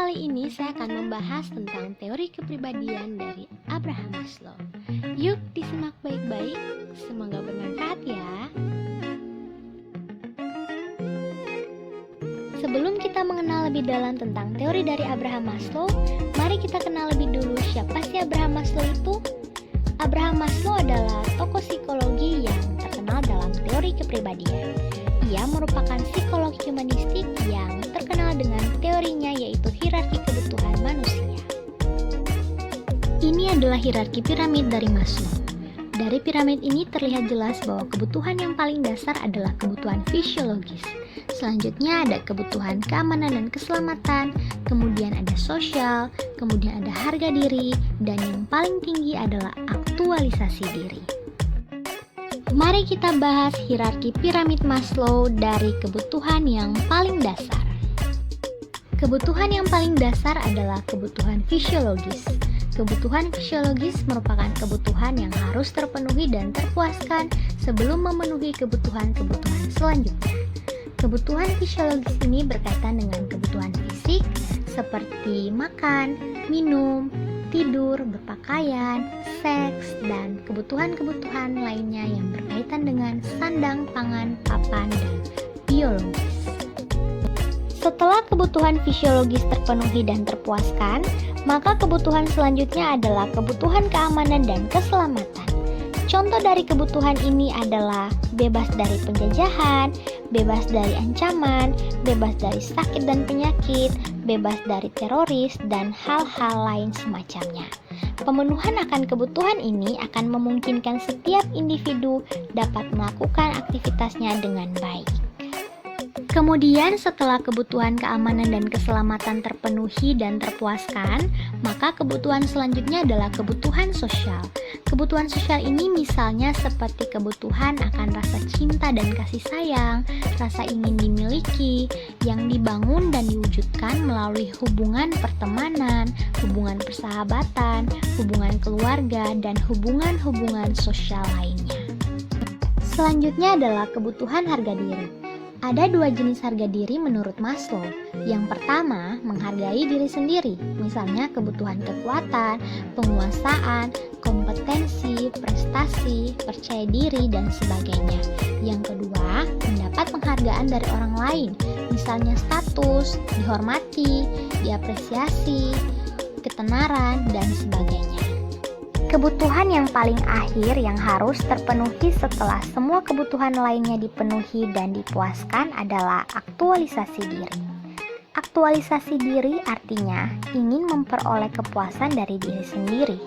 kali ini saya akan membahas tentang teori kepribadian dari Abraham Maslow. Yuk disimak baik-baik, semoga bermanfaat ya. Sebelum kita mengenal lebih dalam tentang teori dari Abraham Maslow, mari kita kenal lebih dulu siapa sih Abraham Maslow itu. Abraham Maslow adalah tokoh psikologi yang terkenal dalam teori kepribadian. Ia merupakan psikolog humanistik yang terkenal dengan teorinya yaitu hierarki kebutuhan manusia. Ini adalah hierarki piramid dari Maslow. Dari piramid ini terlihat jelas bahwa kebutuhan yang paling dasar adalah kebutuhan fisiologis. Selanjutnya ada kebutuhan keamanan dan keselamatan, kemudian ada sosial, kemudian ada harga diri, dan yang paling tinggi adalah aktualisasi diri. Mari kita bahas hierarki piramid Maslow dari kebutuhan yang paling dasar. Kebutuhan yang paling dasar adalah kebutuhan fisiologis. Kebutuhan fisiologis merupakan kebutuhan yang harus terpenuhi dan terpuaskan sebelum memenuhi kebutuhan-kebutuhan selanjutnya. Kebutuhan fisiologis ini berkaitan dengan kebutuhan fisik seperti makan, minum, tidur, berpakaian, seks, dan kebutuhan-kebutuhan lainnya yang berkaitan dengan sandang, pangan, papan, dan biologis. Setelah kebutuhan fisiologis terpenuhi dan terpuaskan, maka kebutuhan selanjutnya adalah kebutuhan keamanan dan keselamatan. Contoh dari kebutuhan ini adalah bebas dari penjajahan, bebas dari ancaman, bebas dari sakit dan penyakit, bebas dari teroris, dan hal-hal lain semacamnya. Pemenuhan akan kebutuhan ini akan memungkinkan setiap individu dapat melakukan aktivitasnya dengan baik. Kemudian setelah kebutuhan keamanan dan keselamatan terpenuhi dan terpuaskan, maka kebutuhan selanjutnya adalah kebutuhan sosial. Kebutuhan sosial ini misalnya seperti kebutuhan akan rasa cinta dan kasih sayang, rasa ingin dimiliki, yang dibangun dan diwujudkan melalui hubungan pertemanan, hubungan persahabatan, hubungan keluarga, dan hubungan-hubungan sosial lainnya. Selanjutnya adalah kebutuhan harga diri. Ada dua jenis harga diri menurut Maslow. Yang pertama, menghargai diri sendiri, misalnya kebutuhan kekuatan, penguasaan, kompetensi, prestasi, percaya diri, dan sebagainya. Yang kedua, mendapat penghargaan dari orang lain, misalnya status, dihormati, diapresiasi, ketenaran, dan sebagainya. Kebutuhan yang paling akhir yang harus terpenuhi setelah semua kebutuhan lainnya dipenuhi dan dipuaskan adalah aktualisasi diri. Aktualisasi diri artinya ingin memperoleh kepuasan dari diri sendiri.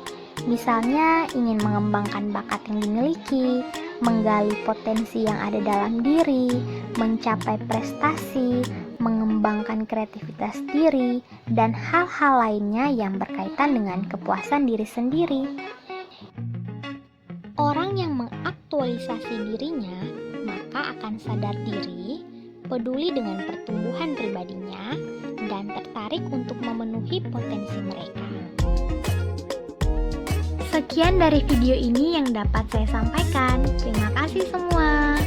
Misalnya ingin mengembangkan bakat yang dimiliki, menggali potensi yang ada dalam diri, mencapai prestasi, mengembangkan kreativitas diri, dan hal-hal lainnya yang berkaitan dengan kepuasan diri sendiri. Orang yang mengaktualisasi dirinya, maka akan sadar diri, peduli dengan pertumbuhan pribadinya, dan tertarik untuk memenuhi potensi mereka. Sekian dari video ini yang dapat saya sampaikan. Terima kasih semua.